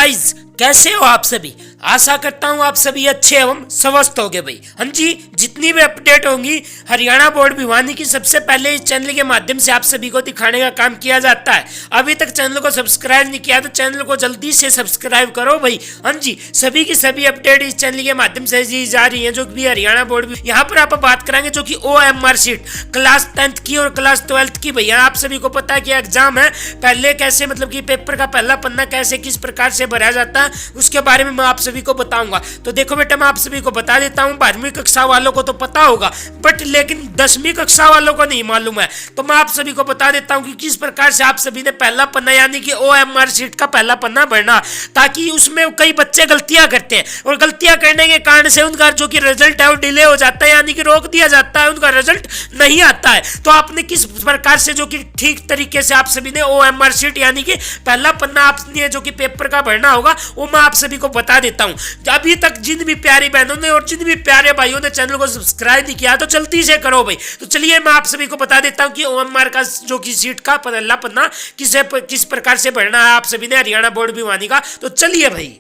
Guys, कैसे हो आप सभी। आशा करता हूँ आप सभी अच्छे एवं स्वस्थ होंगे भाई। हाँ जी, जितनी भी अपडेट होंगी हरियाणा बोर्ड भिवानी की सबसे पहले इस चैनल के माध्यम से आप सभी को दिखाने का काम किया जाता है। अभी तक चैनल को सब्सक्राइब नहीं किया तो चैनल को जल्दी से सब्सक्राइब करो भाई। हाँ जी, सभी की सभी अपडेट इस चैनल के माध्यम से दी जा रही है जो भी हरियाणा बोर्ड भी। यहाँ पर आप बात करेंगे जो कि OMR शीट क्लास 10th की और क्लास 12th की भैया। आप सभी को पता है कि एग्जाम है, पहले कैसे मतलब कि पेपर का पहला पन्ना कैसे किस प्रकार से भरा जाता है उसके बारे में मैं आप सभी को बताऊंगा। तो देखो बेटा, मैं आप सभी को बता देता हूं, 12वीं कक्षा वालों को तो पता होगा बट लेकिन 10वीं कक्षा वालों को नहीं मालूम है। तो मैं आप सभी को बता देता हूं कि किस प्रकार से आप सभी ने पहला पन्ना यानी कि OMR शीट का पहला पन्ना भरना, ताकि उसमें कई बच्चे गलतियां करते हैं और गलतियां करने के कारण से उनका जो कि रिजल्ट है वो डिले हो जाता है, यानी कि रोक दिया जाता है, उनका रिजल्ट नहीं आता है। तो आपने किस प्रकार से जो कि ठीक तरीके से आप सभी ने OMR शीट यानी कि पहला पन्ना आपने जो कि पेपर का भरना होगा वो मैं आप सभी को बता देता हूं। अभी तक जिन भी प्यारी बहनों ने और जिन भी प्यारे भाइयों ने चैनल को सब्सक्राइब नहीं किया तो जल्दी से करो भाई। तो चलिए मैं आप सभी को बता देता हूं कि OMR का जो कि सीट का पहला पन्ना किस प्रकार से भरना है आप सभी ने हरियाणा बोर्ड भिवानी का। तो चलिए भाई,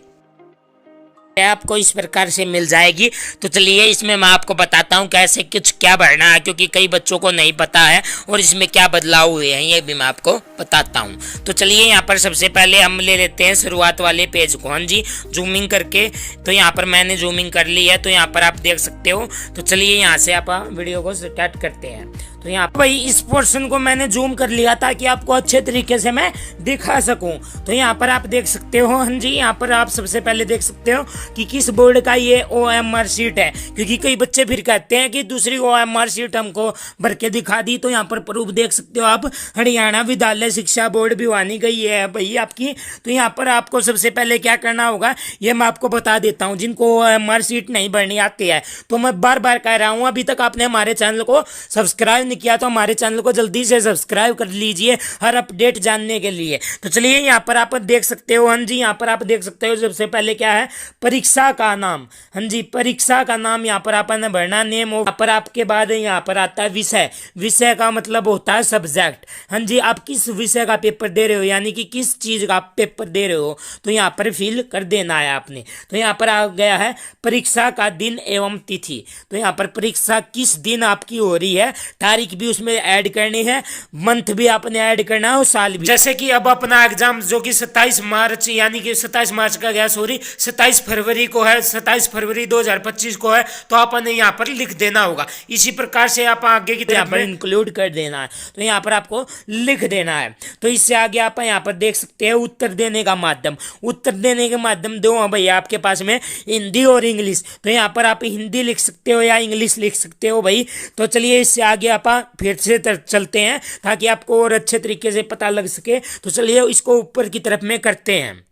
आपको इस प्रकार से मिल जाएगी। तो चलिए इसमें मैं आपको बताता हूँ कैसे कुछ क्या भरना है, क्योंकि कई बच्चों को नहीं पता है और इसमें क्या बदलाव हुए हैं ये भी मैं आपको बताता हूँ। तो चलिए यहाँ पर सबसे पहले हम ले लेते हैं शुरुआत वाले पेज को। हाँ जी, जूमिंग करके। तो यहाँ पर मैंने जूमिंग कर ली है, तो यहाँ पर आप देख सकते हो। तो चलिए यहाँ से आप वीडियो को स्टार्ट करते हैं। तो यहाँ पर भाई इस पोर्शन को मैंने जूम कर लिया ताकि आपको अच्छे तरीके से मैं दिखा सकूं। तो यहाँ पर आप देख सकते हो। हाँ जी, यहाँ पर आप सबसे पहले देख सकते हो कि किस बोर्ड का ये OMR शीट है, क्योंकि कई बच्चे फिर कहते हैं कि दूसरी OMR शीट हमको भर के दिखा दी। तो यहाँ पर प्रूफ देख सकते हो आप, हरियाणा विद्यालय शिक्षा बोर्ड भिवानी गई है भाई आपकी। तो यहाँ पर आपको सबसे पहले क्या करना होगा ये मैं आपको बता देता हूँ। जिनको OMR शीट नहीं भरनी आती है तो मैं बार बार कह रहा हूँ, अभी तक आपने हमारे चैनल को सब्सक्राइब किया तो हमारे चैनल को जल्दी से सब्सक्राइब कर लीजिए हर अपडेट जानने के लिए। तो चलिए यहाँ पर आप देख सकते हो। हाँ जी, यहाँ पर आप देख सकते हो सबसे पहले क्या है, परीक्षा का नाम। हाँ जी, परीक्षा का नाम यहाँ पर आपने भरना, नेम। यहाँ पर आपके बाद यहाँ पर आता है विषय। विषय का मतलब होता है सब्जेक्ट। हाँ जी, आप किस विषय का पेपर दे रहे हो यानी कि किस चीज का पेपर दे रहे हो तो यहाँ पर फिल कर देना है आपने। तो यहाँ पर आ गया है परीक्षा का दिन एवं तिथि। तो यहाँ पर परीक्षा किस दिन आपकी हो रही है, तारीख भी उसमें ऐड करनी है, मंथ भी आपने ऐड करना है और साल भी। जैसे कि अब अपना एग्जाम जो कि 27 मार्च यानी कि 27 मार्च का गया, सॉरी 27 फरवरी को है, 27 फरवरी 2025 को है, तो आपने यहाँ पर लिख देना होगा। इसी प्रकार से आप आगे की यहाँ पर इंक्लूड कर देना है। तो यहाँ पर आपको लिख देना है। तो इससे आगे आप यहाँ पर देख सकते हैं उत्तर देने का माध्यम। उत्तर देने के माध्यम दो हैं भैया आपके पास में, हिंदी और इंग्लिश। तो यहाँ पर आप हिंदी लिख सकते हो या इंग्लिश लिख सकते हो भाई। तो चलिए इससे आगे आप फिर से चलते हैं ताकि आपको और अच्छे तरीके से पता लग सके। तो चलिए इसको ऊपर की तरफ में करते हैं।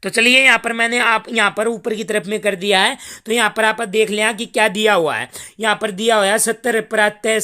तो चलिए यहाँ पर मैंने आप यहाँ पर ऊपर की तरफ में कर दिया है। तो यहाँ पर आप देख लें कि क्या दिया हुआ है। यहाँ पर दिया हुआ है 70 प्रातः।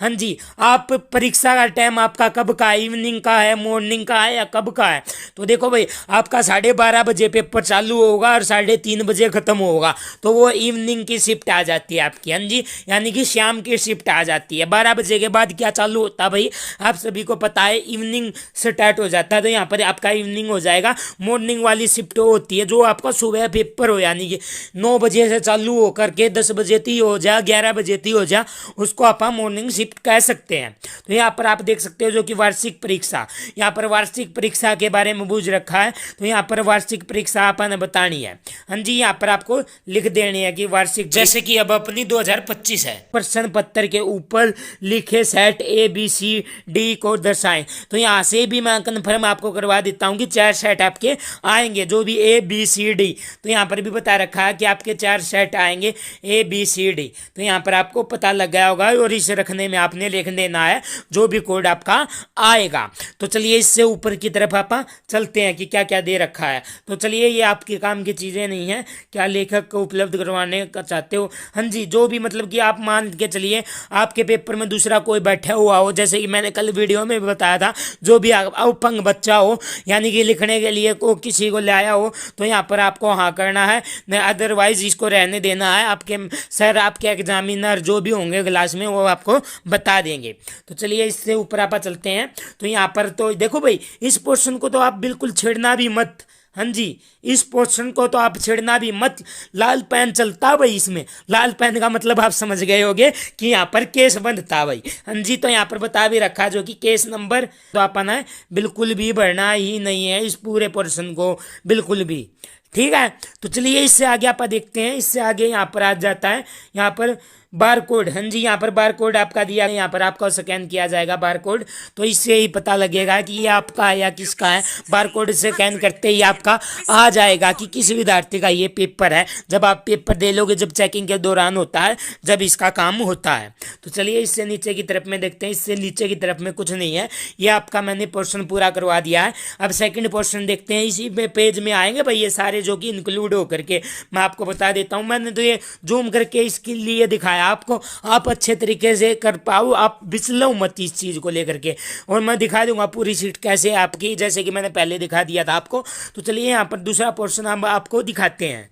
हाँ जी, आप परीक्षा का टाइम आपका कब का है, इवनिंग का है, मॉर्निंग का है या कब का है। तो देखो भाई, आपका 12:30 बजे पेपर चालू होगा और 3:30 बजे खत्म होगा, तो वो इवनिंग की शिफ्ट आ जाती है आपकी। हाँ जी, यानी कि शाम की शिफ्ट आ जाती है। 12 बजे के बाद क्या चालू होता है भाई, आप सभी को पता है, इवनिंग स्टार्ट हो जाता है। तो यहाँ पर आपका इवनिंग हो जाएगा। मॉर्निंग वाली शिफ्ट होती है जो आपका सुबह पेपर हो, यानी कि 9 बजे से चालू होकर के 10 बजे ती हो जा, 11 बजे ती हो जा, उसको आप मॉर्निंग शिफ्ट कह सकते हैं। तो यहाँ पर आप देख सकते हो जो कि वार्षिक परीक्षा, यहाँ पर वार्षिक परीक्षा के बारे में बूझ रखा है। तो यहाँ पर वार्षिक परीक्षा आपने बतानी है। हाँ जी, यहाँ पर आपको लिख देनी है कि वार्षिक, जैसे कि अब अपनी 2025 है। प्रश्न पत्र के ऊपर लिखे सेट ABCD को दर्शाएं। तो यहाँ से भी मैं कन्फर्म आपको करवा देता हूँ कि 4 सेट आपके आएंगे, जो भी ABCD। तो यहाँ पर भी बता रखा है कि आपके 4 सेट आएंगे ABCD। तो यहाँ पर आपको पता लग गया होगा और इसे रखने में आपने लिख देना है जो भी कोड आपका आएगा। तो चलिए इससे ऊपर की तरफ आप चलते हैं कि क्या क्या दे रखा है। तो चलिए ये आपके काम की चीज़ें नहीं है, क्या लेखक को उपलब्ध करवाने का चाहते हो। हाँ जी, जो भी मतलब कि आप मान के चलिए आपके पेपर में दूसरा कोई बैठा हुआ हो, जैसे कि मैंने कल वीडियो में बताया था, जो भी अपंग बच्चा हो यानी कि लिखने के लिए को किसी को को ले आया हो तो यहाँ पर आपको हाँ करना है, नहीं अदरवाइज इसको रहने देना है। आपके सर, आपके एग्जामिनर जो भी होंगे क्लास में वो आपको बता देंगे। तो चलिए इससे ऊपर आप चलते हैं। तो यहाँ पर तो देखो भाई, इस पोर्शन को तो आप बिल्कुल छेड़ना भी मत। हाँ जी, इस पोर्शन को तो आप छेड़ना भी मत। लाल पेन चलता भाई इसमें। लाल पेन का मतलब आप समझ गए होगे कि यहाँ पर केस बनता भाई। हाँ जी, तो यहाँ पर बता भी रखा जो कि केस नंबर तो अपन है बिल्कुल भी भरना ही नहीं है इस पूरे पोर्शन को, बिल्कुल भी। ठीक है, तो चलिए इससे आगे आप देखते हैं। इससे आगे यहाँ पर आ जाता है यहाँ पर बार कोड। हाँ जी, यहाँ पर बार कोड आपका दिया है, यहाँ पर आपका स्कैन किया जाएगा बार कोड। तो इससे ही पता लगेगा कि ये आपका है या किसका है। बार कोड स्कैन करते ही आपका आ जाएगा कि किस विद्यार्थी का ये पेपर है। जब आप पेपर दे लोगे, जब चेकिंग के दौरान होता है, जब इसका काम होता है। तो चलिए इससे नीचे की तरफ में देखते हैं। इससे नीचे की तरफ में कुछ नहीं है, ये आपका मैंने पोर्शन पूरा करवा दिया है। अब सेकंड पोर्शन देखते हैं। इसी पेज में आएंगे भाई ये सारे जो कि इंक्लूड होकर के मैं आपको बता देता हूँ। मैंने तो ये जूम करके इसके लिए दिखाया आपको, आप अच्छे तरीके से कर पाओ, आप बिचलो मत इस चीज़ को लेकर के। और मैं दिखा दूंगा पूरी सीट कैसे आपकी, जैसे कि मैंने पहले दिखा दिया था आपको। तो चलिए यहाँ पर दूसरा पोर्शन हम आपको दिखाते हैं,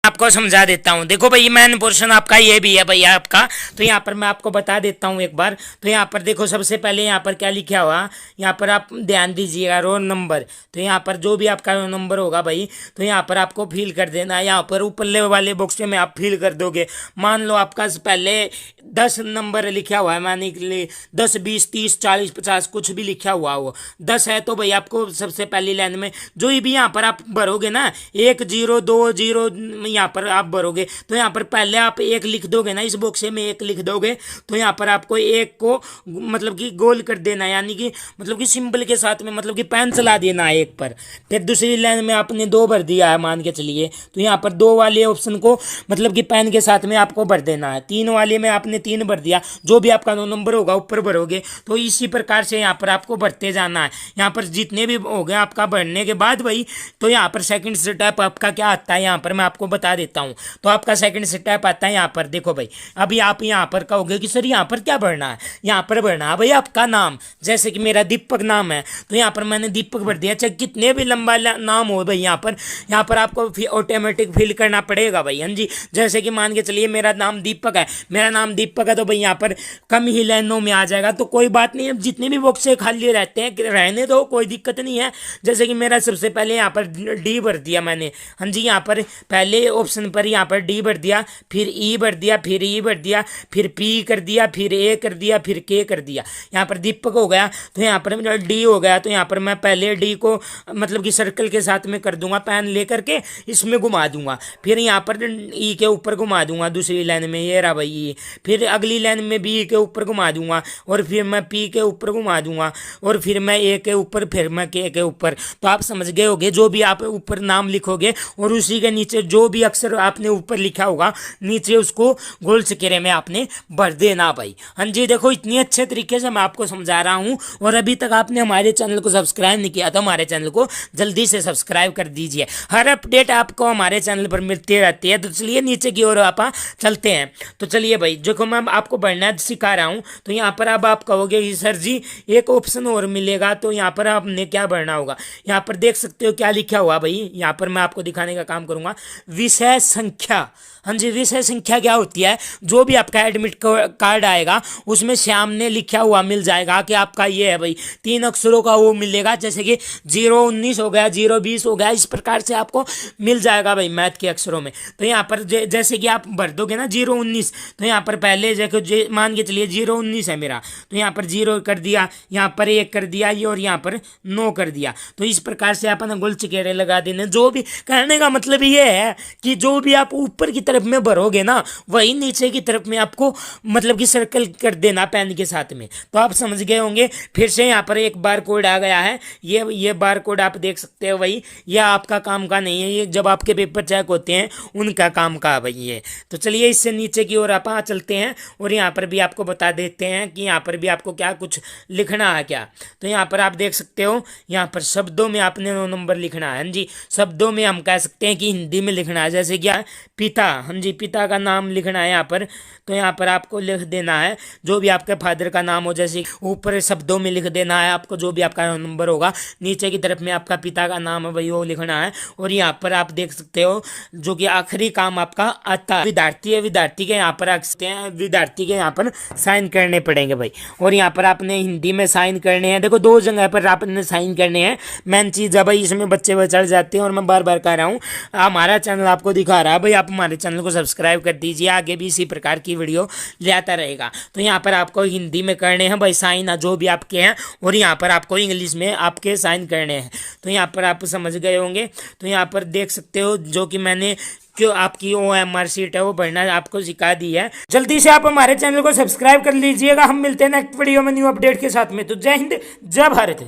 आपको समझा देता हूँ। देखो भाई मेन पोर्शन आपका ये भी है भैया आपका। तो यहाँ पर मैं आपको बता देता हूँ एक बार। तो यहाँ पर देखो, सबसे पहले यहाँ पर क्या लिखा हुआ, यहाँ पर आप ध्यान दीजिएगा, रोल नंबर। तो यहाँ पर जो भी आपका रोल नंबर होगा भाई, तो यहाँ पर आपको फिल कर देना है। यहाँ पर ऊपरले वाले बॉक्स में आप फिल कर दोगे। मान लो आपका पहले 10 नंबर लिखा हुआ है, मानी के लिए 10, 20, 30, 40, 50 कुछ भी लिखा हुआ हो, 10 है तो भाई आपको सबसे पहली लाइन में जो भी यहाँ पर आप भरोगे ना, 1 0 2 0 यहाँ पर आप भरोगे। तो यहाँ पर पहले आप 1 लिख दोगे ना, इस बॉक्स में 1 लिख दोगे। तो यहाँ पर आपको 1 को मतलब कि गोल कर देना है, यानी कि मतलब कि सिंबल के साथ में मतलब कि पेन चला देना है 1 पर। फिर दूसरी लाइन में आपने 2 भर दिया है मान के चलिए, तो यहाँ पर 2 वाले ऑप्शन को मतलब कि पेन के साथ में आपको भर देना है। 3 वाले में आपने 3 भर दिया, जो भी आपका नंबर होगा ऊपर भरोगे। तो इसी प्रकार से यहाँ पर आपको भरते जाना है। यहाँ पर जितने भी हो गए आपका भरने के बाद भाई, तो यहाँ पर सेकंड स्टेप आपका क्या आता है, यहाँ पर मैं आपको बता देता हूँ। तो आपका सेकंड स्टेप आता है यहाँ पर, देखो भाई। अभी आप यहाँ पर कहोगे कि सर यहाँ पर क्या भरना है, यहाँ पर भरना है भाई आपका नाम। जैसे कि मेरा दीपक नाम है, तो यहाँ पर मैंने दीपक भर दिया। चाहे कितने भी लंबा नाम हो भाई, यहाँ पर आपको ऑटोमेटिक फिल करना पड़ेगा भाई। हाँ जी, जैसे कि मान के चलिए मेरा नाम दीपक है, मेरा नाम दीपक है, तो भाई यहाँ पर कम ही लाइनों में आ जाएगा। तो कोई बात नहीं है, जितने भी बॉक्स खाली रहते हैं रहने दो, कोई दिक्कत नहीं है। जैसे कि मेरा सबसे पहले यहाँ पर डी भर दिया मैंने। हाँ जी, यहाँ पर पहले ऑप्शन पर यहाँ पर डी भर दिया, फिर ई भर दिया, फिर ई भर दिया, फिर पी कर दिया, फिर ए कर दिया, फिर के कर दिया। यहाँ पर दीपक हो गया, तो यहाँ पर मेरा डी हो गया। तो यहाँ पर मैं पहले डी को मतलब कि सर्कल के साथ में कर दूंगा, पेन लेकर के इसमें घुमा दूंगा। फिर यहाँ पर ई के ऊपर घुमा दूंगा दूसरी लाइन में, ये रहा भाई ई। फिर अगली लाइन में बी के ऊपर घुमा दूंगा, और फिर मैं पी के ऊपर घुमा दूंगा, और फिर मैं ए के ऊपर, फिर मैं के ऊपर। तो आप समझ गए होगे, जो भी आप ऊपर नाम लिखोगे और उसी के नीचे जो भी अक्षर आपने ऊपर लिखा होगा, नीचे उसको गोल चक्केरे में आपने भर देना भाई। हाँ जी, देखो इतनी अच्छे तरीके से मैं आपको समझा रहा हूँ। और अभी तक आपने हमारे चैनल को सब्सक्राइब नहीं किया तो हमारे चैनल को जल्दी से सब्सक्राइब कर दीजिए। हर अपडेट आपको हमारे चैनल पर मिलती रहती है। तो चलिए नीचे की ओर आप चलते हैं। तो चलिए भाई, देखो मैं आपको भरना सिखा रहा हूँ। तो यहाँ पर अब आप कहोगे कि सर जी एक ऑप्शन और मिलेगा, तो यहाँ पर आपने क्या भरना होगा। यहाँ पर देख सकते हो क्या लिखा हुआ भाई, यहाँ पर मैं आपको दिखाने का काम करूंगा, विषय संख्या। हाँ जी, विषय संख्या क्या होती है, जो भी आपका एडमिट कार्ड आएगा उसमें सामने लिखा हुआ मिल जाएगा कि आपका ये है भाई, 3 अक्षरों का वो मिलेगा। जैसे कि 019 हो गया, 020 हो गया, इस प्रकार से आपको मिल जाएगा भाई मैथ के अक्षरों में। तो यहाँ पर जैसे कि आप भर दोगे ना 019, तो यहाँ पर पहले जैसे मान के चलिए 019 है मेरा, तो यहाँ पर 0 कर दिया, यहाँ पर 1 कर दिया, ये और यहाँ पर 9 कर दिया। तो इस प्रकार से आप गोल चकेरे लगा देने। जो भी कहने का मतलब ये है कि जो भी आप ऊपर की तरफ में भरोगे ना, वही नीचे की तरफ में आपको मतलब कि सर्कल कर देना पेन के साथ में। तो आप समझ गए होंगे। फिर से यहाँ पर एक बार कोड आ गया है, ये बार कोड आप देख सकते हो भाई। ये आपका काम का नहीं है, ये जब आपके पेपर चेक होते हैं उनका काम का भाई ये। तो चलिए इससे नीचे की ओर आप चलते हैं, और यहाँ पर भी आपको बता देते हैं कि यहाँ पर भी आपको क्या कुछ लिखना है क्या। तो यहाँ पर आप देख सकते हो, यहाँ पर शब्दों में आपने 9 नंबर लिखना है। जी, शब्दों में हम कह सकते हैं कि हिंदी में लिखना है। जैसे क्या पिता, हाँ जी, पिता का नाम लिखना है यहाँ पर। तो यहाँ पर आपको लिख देना है जो भी आपके फादर का नाम हो, जैसे ऊपर शब्दों में लिख देना है आपको जो भी आपका नंबर होगा, नीचे की तरफ में आपका पिता का नाम है वही वो लिखना है। और यहाँ पर आप देख सकते हो जो कि आखिरी काम आपका आता है विद्यार्थी है, विद्यार्थी के यहाँ पर रख सकते हैं, विद्यार्थी के यहाँ पर साइन करने पड़ेंगे भाई। और यहाँ पर आपने हिंदी में साइन करने हैं, देखो 2 जगह पर आपने साइन करने हैं। मेन चीज़ है भाई इसमें बच्चे चढ़ जाते हैं और मैं बार बार कह रहा हूँ हमारा चैनल आपको दिखा रहा है भाई, आप हमारे चैनल को सब्सक्राइब कर दीजिए, आगे भी इसी प्रकार की वीडियो ले आता रहेगा। तो यहाँ पर आपको हिंदी में करने हैं भाई साइन जो भी आपके हैं, और यहाँ पर आपको इंग्लिश में आपके साइन करने हैं। तो यहाँ पर आप समझ गए होंगे। तो यहाँ पर देख सकते हो जो कि मैंने क्यों आपकी OMR शीट है वो भरना आपको सिखा दी है। जल्दी से आप हमारे चैनल को सब्सक्राइब कर लीजिएगा। हम मिलते हैं नेक्स्ट वीडियो में न्यू अपडेट के साथ में। तो जय हिंद, जय भारत।